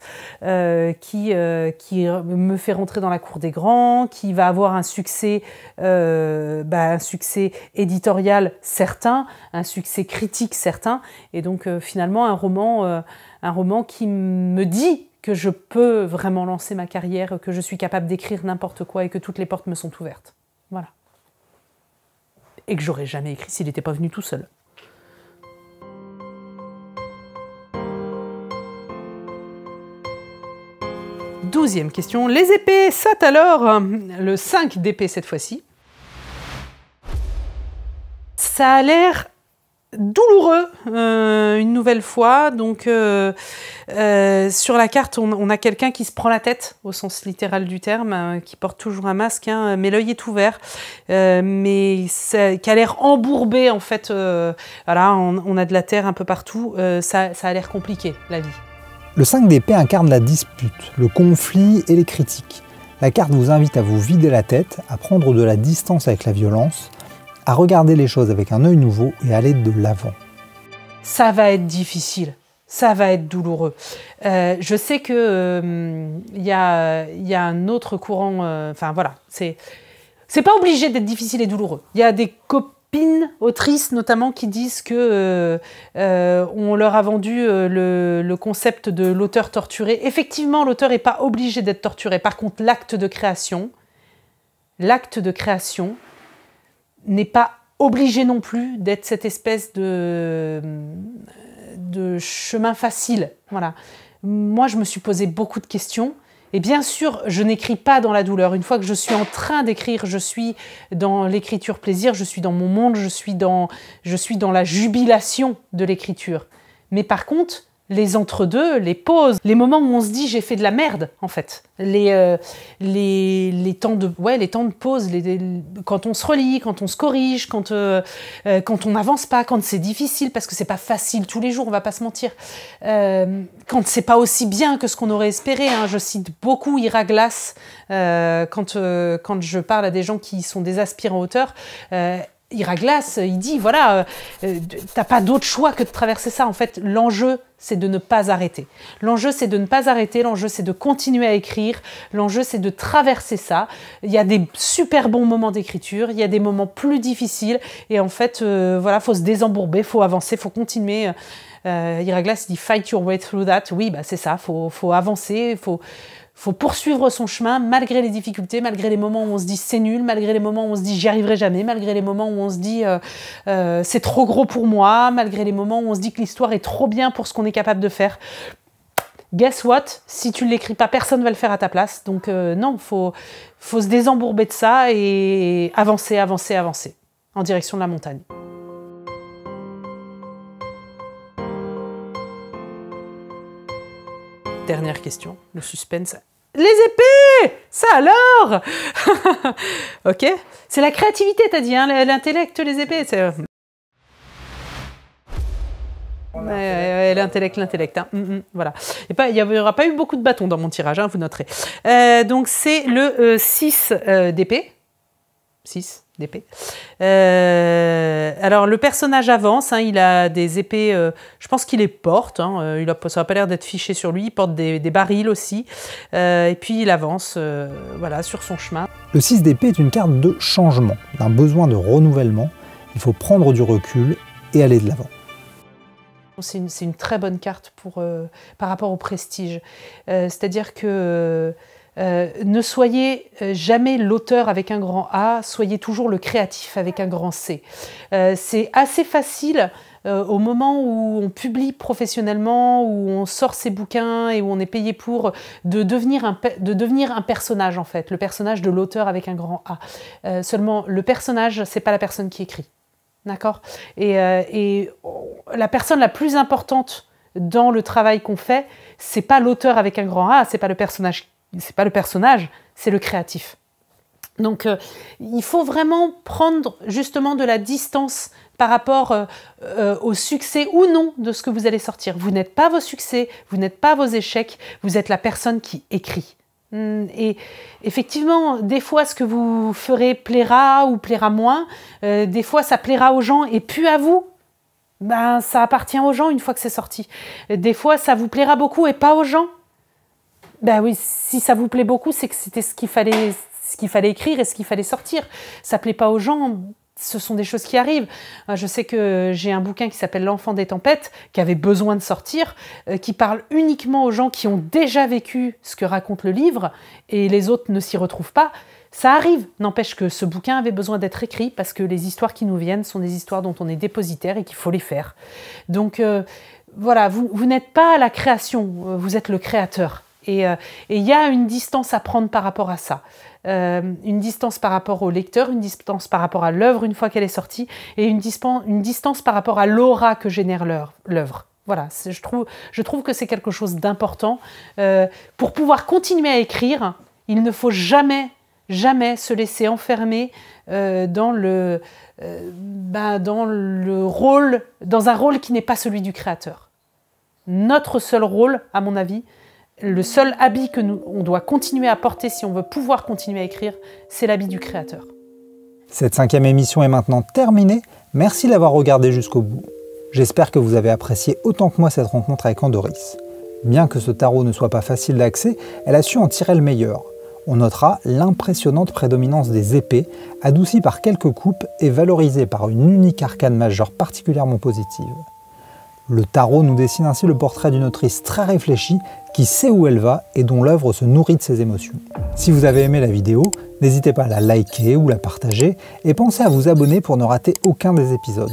qui me fait rentrer dans la cour des grands, qui va avoir un succès éditorial certain, un succès critique certain, et donc finalement un roman qui me dit que je peux vraiment lancer ma carrière, que je suis capable d'écrire n'importe quoi et que toutes les portes me sont ouvertes. Voilà. Et que j'aurais jamais écrit s'il n'était pas venu tout seul. Douzième question. Les épées, ça alors, le 5 d'épée cette fois-ci. Ça a l'air douloureux une nouvelle fois. Donc sur la carte on a quelqu'un qui se prend la tête au sens littéral du terme, qui porte toujours un masque, mais l'œil est ouvert, mais qui a l'air embourbé en fait. Voilà, on a de la terre un peu partout, ça a l'air compliqué la vie. Le 5 d'épée incarne la dispute, le conflit et les critiques. La carte vous invite à vous vider la tête, à prendre de la distance avec la violence, à regarder les choses avec un œil nouveau et à aller de l'avant. Ça va être difficile, ça va être douloureux. Je sais que y a un autre courant, voilà, c'est pas obligé d'être difficile et douloureux. Il y a des copines autrices notamment qui disent que on leur a vendu le concept de l'auteur torturé. Effectivement, l'auteur n'est pas obligé d'être torturé. Par contre, l'acte de création n'est pas obligé non plus d'être cette espèce de chemin facile. Voilà. Moi, je me suis posé beaucoup de questions. Et bien sûr, je n'écris pas dans la douleur. Une fois que je suis en train d'écrire, je suis dans l'écriture plaisir, je suis dans mon monde, je suis dans la jubilation de l'écriture. Mais par contre, les entre-deux, les pauses, les moments où on se dit j'ai fait de la merde en fait, les temps de pause, quand on se relit, quand on se corrige, quand on n'avance pas, quand c'est difficile parce que c'est pas facile tous les jours, on va pas se mentir, quand c'est pas aussi bien que ce qu'on aurait espéré, je cite beaucoup Ira Glass quand je parle à des gens qui sont des aspirants auteurs. Ira Glass, il dit, voilà, t'as pas d'autre choix que de traverser ça. En fait, l'enjeu, c'est de ne pas arrêter. L'enjeu, c'est de ne pas arrêter. L'enjeu, c'est de continuer à écrire. L'enjeu, c'est de traverser ça. Il y a des super bons moments d'écriture. Il y a des moments plus difficiles. Et en fait, voilà, faut se désembourber, faut avancer, faut continuer. Ira Glass dit « Fight your way through that ». Oui, c'est ça, faut avancer, faut poursuivre son chemin malgré les difficultés, malgré les moments où on se dit c'est nul, malgré les moments où on se dit j'y arriverai jamais, malgré les moments où on se dit c'est trop gros pour moi, malgré les moments où on se dit que l'histoire est trop bien pour ce qu'on est capable de faire. Guess what? Si tu ne l'écris pas, personne ne va le faire à ta place. Donc non, faut se désembourber de ça et avancer, avancer, avancer en direction de la montagne. Dernière question, le suspense. Les épées! Ça alors? Ok? C'est la créativité, t'as dit, hein, l'intellect, les épées. L'intellect, hein. Voilà. Il n'y aura pas eu beaucoup de bâtons dans mon tirage, hein, vous noterez. Donc c'est le 6 d'épée. 6 d'épée. Alors le personnage avance, hein, il a des épées, je pense qu'il les porte, hein, ça n'a pas l'air d'être fiché sur lui, il porte des barils aussi, et puis il avance voilà, sur son chemin. Le 6 d'épée est une carte de changement, d'un besoin de renouvellement. Il faut prendre du recul et aller de l'avant. C'est une très bonne carte par rapport au prestige. C'est-à-dire que ne soyez jamais l'auteur avec un grand A, soyez toujours le créatif avec un grand C. C'est assez facile au moment où on publie professionnellement, où on sort ses bouquins et où on est payé pour, de devenir un personnage en fait, le personnage de l'auteur avec un grand A. Seulement, le personnage, c'est pas la personne qui écrit. D'accord ? Et la personne la plus importante dans le travail qu'on fait, c'est pas l'auteur avec un grand A, c'est pas le personnage, c'est le créatif. Donc, il faut vraiment prendre justement de la distance par rapport au succès ou non de ce que vous allez sortir. Vous n'êtes pas vos succès, vous n'êtes pas vos échecs, vous êtes la personne qui écrit. Et effectivement, des fois, ce que vous ferez plaira ou plaira moins. Des fois, ça plaira aux gens et plus à vous. Ben, ça appartient aux gens une fois que c'est sorti. Des fois, ça vous plaira beaucoup et pas aux gens. Ben oui, si ça vous plaît beaucoup, c'est que c'était ce qu'il fallait écrire et ce qu'il fallait sortir. Ça plaît pas aux gens. Ce sont des choses qui arrivent. Je sais que j'ai un bouquin qui s'appelle L'Enfant des tempêtes, qui avait besoin de sortir, qui parle uniquement aux gens qui ont déjà vécu ce que raconte le livre, et les autres ne s'y retrouvent pas. Ça arrive, n'empêche que ce bouquin avait besoin d'être écrit, parce que les histoires qui nous viennent sont des histoires dont on est dépositaire et qu'il faut les faire. Donc voilà, vous n'êtes pas la création, vous êtes le créateur. Et il y a une distance à prendre par rapport à ça. Une distance par rapport au lecteur, une distance par rapport à l'œuvre une fois qu'elle est sortie, et une distance par rapport à l'aura que génère l'œuvre. Voilà, je trouve que c'est quelque chose d'important. Pour pouvoir continuer à écrire, il ne faut jamais se laisser enfermer dans un rôle qui n'est pas celui du créateur. Notre seul rôle, à mon avis, le seul habit que on doit continuer à porter si on veut pouvoir continuer à écrire, c'est l'habit du créateur. Cette 5e émission est maintenant terminée. Merci d'avoir regardé jusqu'au bout. J'espère que vous avez apprécié autant que moi cette rencontre avec Andoris. Bien que ce tarot ne soit pas facile d'accès, elle a su en tirer le meilleur. On notera l'impressionnante prédominance des épées, adoucie par quelques coupes et valorisée par une unique arcane majeure particulièrement positive. Le tarot nous dessine ainsi le portrait d'une autrice très réfléchie qui sait où elle va et dont l'œuvre se nourrit de ses émotions. Si vous avez aimé la vidéo, n'hésitez pas à la liker ou la partager et pensez à vous abonner pour ne rater aucun des épisodes.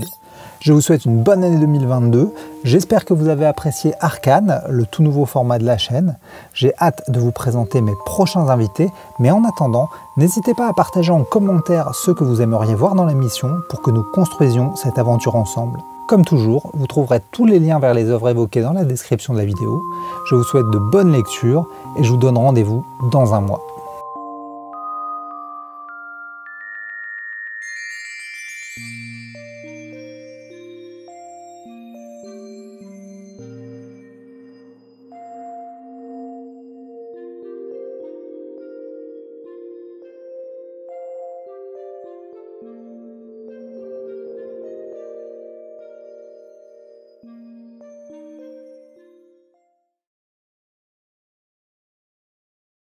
Je vous souhaite une bonne année 2022, j'espère que vous avez apprécié Arcane, le tout nouveau format de la chaîne. J'ai hâte de vous présenter mes prochains invités, mais en attendant, n'hésitez pas à partager en commentaire ce que vous aimeriez voir dans l'émission pour que nous construisions cette aventure ensemble. Comme toujours, vous trouverez tous les liens vers les œuvres évoquées dans la description de la vidéo. Je vous souhaite de bonnes lectures et je vous donne rendez-vous dans un mois.